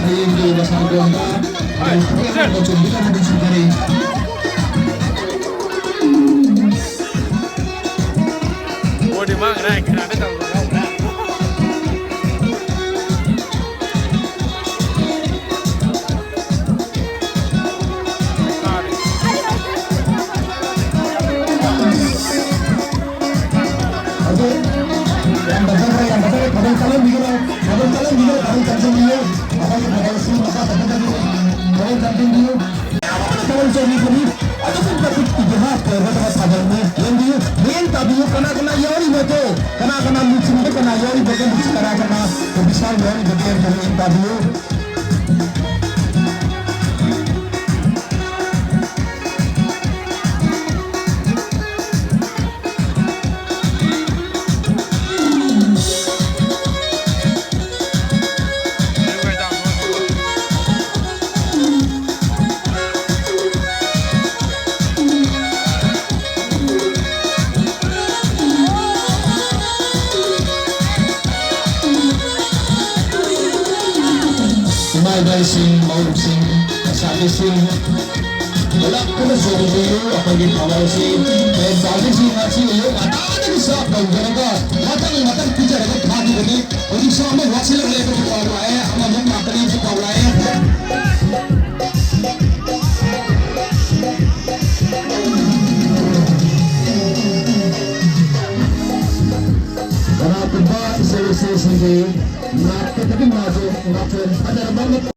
Hindi masyadong ay 준비가 되는 순간에 Mua đi mang cái này biết tao rồi không nè. yang besar kadang kalian bikin kadang cancing dia apa yang kadang sih apa kadang cancing dia kalau jadi gini ada pun dapat ijazah ke sadarnya yang dia main tapi kena yori beto kena musim itu kena yori beto kena bisa yori beto yang main tapi May sing, maulog sing, sabi sing wala ko na sa iyo ako ginawa sing may sabi sing at siyo matang sa pagdaraga matang picture ko khadi bani odi sa me wasila le ko pawla hai ama mong matali ko pawla hai Para ba isa-isa sige na tapi maso na pada